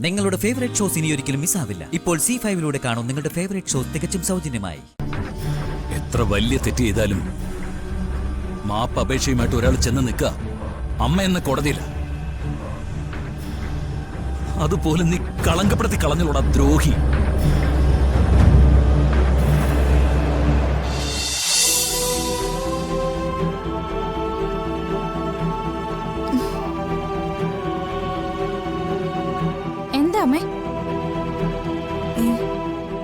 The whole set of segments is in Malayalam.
നിങ്ങളുടെ ഫേവറേറ്റ് ഷോസ് ഇനി ഒരിക്കലും മിസ്സാവില്ല. ഇപ്പോൾ C5 കാണും നിങ്ങളുടെ ഫേവറേറ്റ് ഷോസ് തികച്ചും സൗജന്യമായി. എത്ര വലിയ തെറ്റ് ചെയ്താലും മാപ്പ് അപേക്ഷയുമായിട്ട് ഒരാൾ ചെന്ന് നിൽക്കുക അമ്മ എന്ന കോടതിയില്ല. അതുപോലെ നീ കളങ്കപ്പെടുത്തി കളഞ്ഞോടാ ദ്രോഹി. എന്താ അമ്മേ?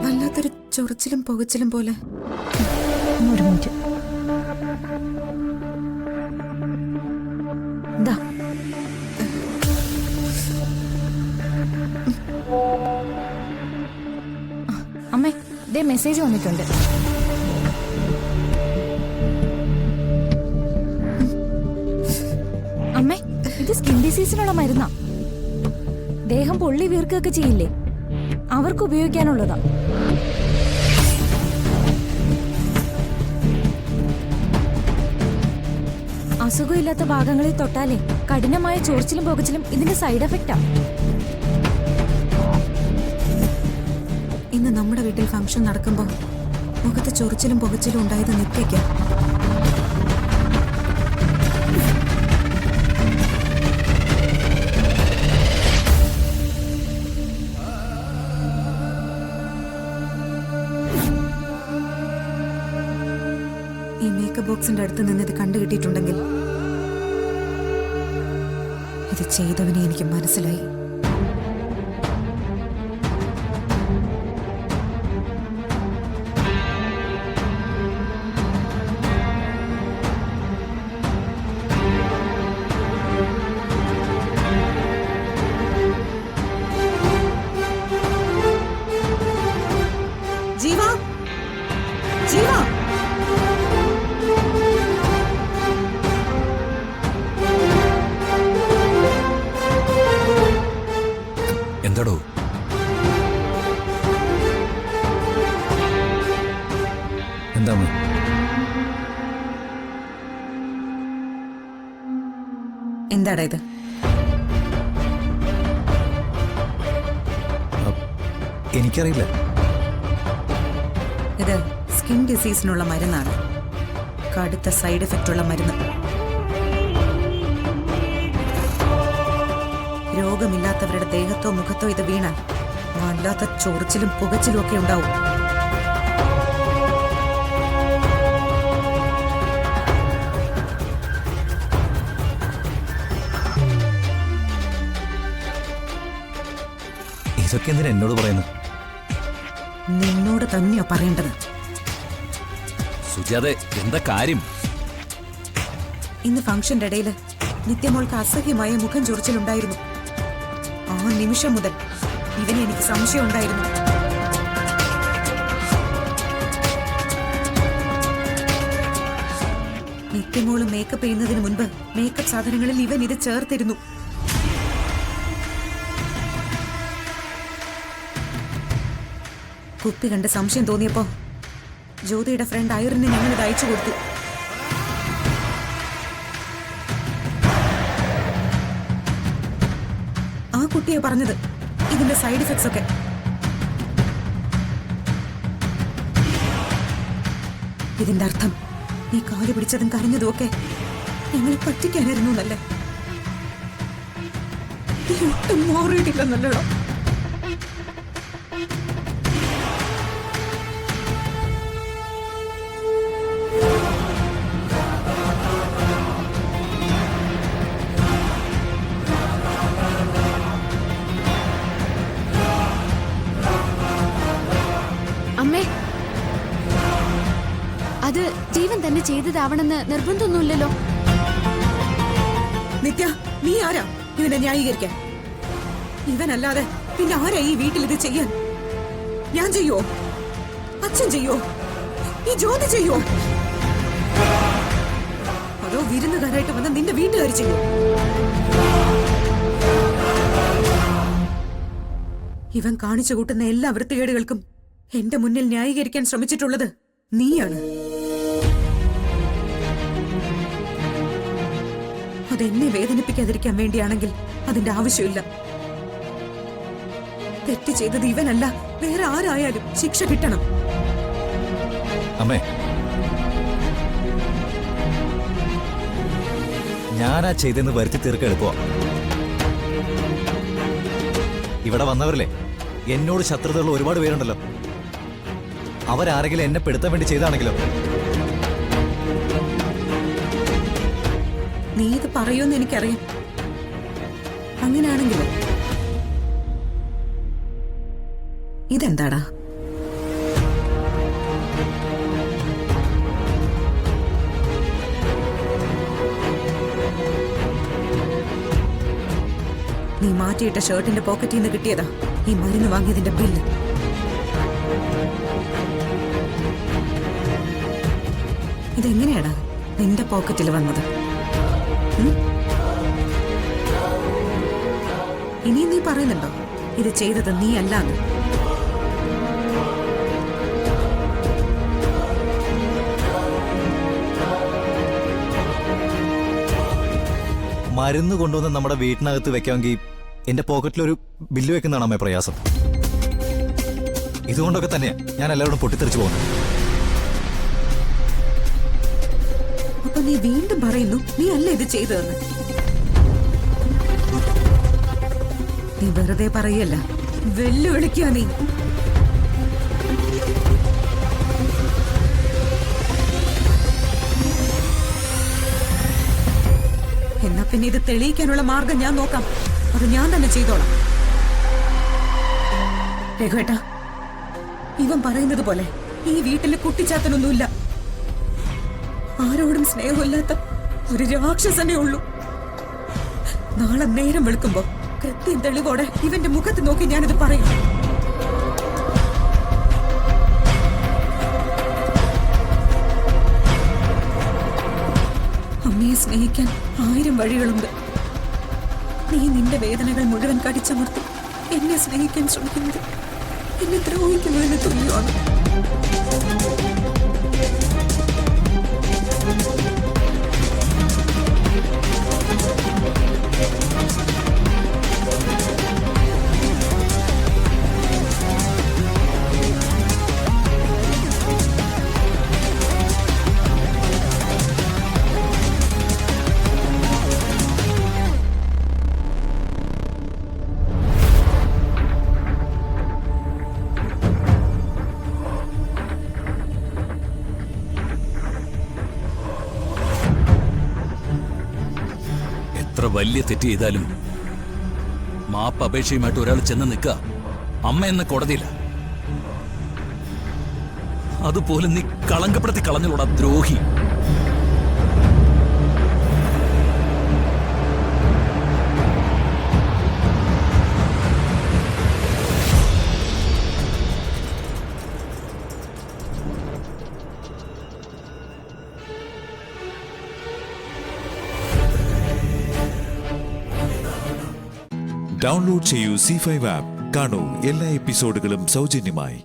വല്ലാത്തൊരു ചൊറിച്ചിലും പുകച്ചിലും പോലെ. ഒരു മിനിറ്റ്. എന്താ? അമ്മേ, ദേ മെസ്സേജ് വന്നിട്ടുണ്ട്. അമ്മേ, ഇത് സ്കിൻ ഡിസീസിനുള്ള മരുന്നാ. ദേഹം പൊള്ളി വീർക്കൊക്കെ ചെയ്യില്ലേ, അവർക്ക് ഉപയോഗിക്കാനുള്ളതാ. അസുഖമില്ലാത്ത ഭാഗങ്ങളിൽ തൊട്ടാലേ കഠിനമായ ചൊറിച്ചിലും പുകച്ചിലും ഇതിന്റെ സൈഡ് എഫക്റ്റാ. ഇന്ന് നമ്മുടെ വീട്ടിൽ ഫംഗ്ഷൻ നടക്കുമ്പോൾ മുഖത്ത് ചൊറിച്ചിലും പുകച്ചിലും ഉണ്ടായത് നിത്യയ്ക്ക. ഈ മേക്കപ്പ് ബോക്സിന്റെ അടുത്ത് നിന്ന് ഇത് കണ്ടുകിട്ടിയിട്ടുണ്ടെങ്കിൽ ഇത് ചെയ്തവനെ എനിക്ക് മനസ്സിലായി. ജീവ, ജീവ, എന്താടോ? എന്താ എന്താടാ ഇത്? എനിക്കറിയില്ല. ഇത് സ്കിൻ ഡിസീസിനുള്ള മരുന്നാണ്. കടുത്ത സൈഡ് എഫക്റ്റ് ഉള്ള മരുന്ന്. രോഗമില്ലാത്തവരുടെ ദേഹത്തോ മുഖത്തോ ഇത് വീണാൽ വല്ലാത്ത ചൊറിച്ചിലും പുകച്ചിലും ഒക്കെ ഉണ്ടാവും. ഇതൊക്കെ എന്തിനാ എന്നോട് പറയുന്നത്? നിന്നോട് തന്നെയാ പറയേണ്ടത്. സുജാതെ, എന്താ കാര്യം? ഇന്ന് ഫംഗ്ഷന്റെ ഇടയിൽ നിത്യമോൾക്ക് അസഹ്യമായ മുഖം ചൊറിച്ചിലുണ്ടായിരുന്നു. ആ നിമിഷം മുതൽ ഇവനെ എനിക്ക് സംശയം ഉണ്ടായിരുന്നു. നിത്യമോള് മേക്കപ്പ് ചെയ്യുന്നതിന് മുൻപ് മേക്കപ്പ് സാധനങ്ങളിൽ ഇവൻ ഇത് ചേർത്തിരുന്നു. കുപ്പി കണ്ട് സംശയം തോന്നിയപ്പോ ജ്യോതിയുടെ ഫ്രണ്ട് ഐറിന് ഞങ്ങൾ ഇത് അയച്ചു കൊടുത്തു. ആ കുട്ടിയെ പറഞ്ഞത് ഇതിന്റെ സൈഡ് ഇഫക്ട്സ് ഒക്കെ. ഇതിന്റെ അർത്ഥം നീ കാല് പിടിച്ചതും കരഞ്ഞതും ഒക്കെ ഞങ്ങളെ പറ്റിക്കാനായിരുന്നു എന്നല്ലേ? നീ ഒട്ടും മാറിയിട്ടില്ലെന്നല്ലോ. അമ്മേ, അത് ജീവൻ തന്നെ ചെയ്തതാവണമെന്ന് നിർബന്ധമൊന്നുമില്ലല്ലോ. നിത്യ, നീ ആരാ ഇവനെ ന്യായീകരിക്കാൻ? ഇവനല്ലാതെ പിന്നെ ആരാ ഈ വീട്ടിൽ ഇത് ചെയ്യാൻ? ഞാൻ ചെയ്യോ? അച്ഛൻ ചെയ്യോ? ഈ ജ്യോതി ചെയ്യോ? അതോ വിരുന്നുകാരായിട്ട് വന്ന നിന്റെ വീട്ടുകാർ ചെയ്യോ? ഇവൻ കാണിച്ചു കൂട്ടുന്ന എല്ലാ വൃത്തികേടുകൾക്കും എന്റെ മുന്നിൽ ന്യായീകരിക്കാൻ ശ്രമിച്ചിട്ടുള്ളത് നീയാണ്. അതെന്നെ വേദനിപ്പിക്കാതിരിക്കാൻ വേണ്ടിയാണെങ്കിൽ അതിന്റെ ആവശ്യമില്ല. തെറ്റ് ചെയ്തത് ഇവനല്ല, വേറെ ആരായാലും ശിക്ഷ കിട്ടണം. അമ്മേ, ഞാനാ ചെയ്തെന്ന് വരുത്തി തീർക്ക എളുപ്പമാ. ഇവിടെ വന്നവരില്ലേ, എന്നോട് ശത്രുതയുള്ള ഒരുപാട് പേരുണ്ടല്ലോ. അവരാരെങ്കിലും എന്നെ പെടുത്താൻ വേണ്ടി ചെയ്താണെങ്കിലോ? നീ ഇത് പറയുമെന്ന് എനിക്കറിയാം. അങ്ങനെയാണെങ്കിലോ ഇതെന്താടാ? നീ മാറ്റിയിട്ട ഷർട്ടിന്റെ പോക്കറ്റിൽ നിന്ന് കിട്ടിയതാ ഈ മരുന്ന് വാങ്ങിയതിന്റെ ബില്ല്. ഇതെങ്ങനെയാടാ നിന്റെ പോക്കറ്റിൽ വന്നത്? ഇനി നീ പറയുന്നുണ്ടോ ഇത് ചെയ്തത് നീ അല്ലാന്ന്? മരുന്ന് കൊണ്ടുവന്ന് നമ്മുടെ വീട്ടിനകത്ത് വെക്കാമെങ്കിൽ എന്റെ പോക്കറ്റിലൊരു ബില്ല് വെക്കുന്നതാണ് അമ്മേ പ്രയാസം. ഇതുകൊണ്ടൊക്കെ തന്നെയാ ഞാൻ എല്ലാവരോടും പൊട്ടിത്തെറിച്ചു പോകുന്നത്. അപ്പൊ നീ വീണ്ടും പറയുന്നു നീ അല്ല ഇത് ചെയ്തതെന്ന്. നീ വെറുതെ പറയല്ല, വെല്ലുവിളിക്കുക നീ. എന്നാ പിന്നെ ഇത് തെളിയിക്കാനുള്ള മാർഗം ഞാൻ നോക്കാം. അത് ഞാൻ തന്നെ ചെയ്തോളാം. രഘുവേട്ടാ, ഇവൻ പറയുന്നത് പോലെ ഈ വീട്ടില് കുട്ടിച്ചാത്തനൊന്നുമില്ല. ആരോടും സ്നേഹമില്ലാത്ത ഒരു രാക്ഷസനേ ഉള്ളൂ. നാളെ നേരം വെളുക്കുമ്പോ കൃത്യം തെളിവോടെ ഇവന്റെ മുഖത്ത് നോക്കി ഞാനിത് പറയും. അമ്മയെ സ്നേഹിക്കാൻ 1000 വഴികളുണ്ട്. നീ നിന്റെ വേദനകൾ മുഴുവൻ കടിച്ചമർത്തി എന്നെ സ്നേഹിക്കാൻ ശ്രമിക്കുന്നത് എന്നെ ദ്രോഹിക്കുന്നതിന് തുല്യമാണ്. എത്ര വലിയ തെറ്റ് ചെയ്താലും മാപ്പ് അപേക്ഷയുമായിട്ട് ഒരാൾ ചെന്ന് നിൽക്കുക അമ്മ എന്ന കോടതിയില്ല. അതുപോലെ നീ കളങ്കപ്പെടുത്തി കളഞ്ഞോടാ ദ്രോഹി. ഡൗൺലോഡ് ചെയ്യൂ C5 ആപ്പ്. കാണൂ എല്ലാ എപ്പിസോഡുകളും സൗജന്യമായി.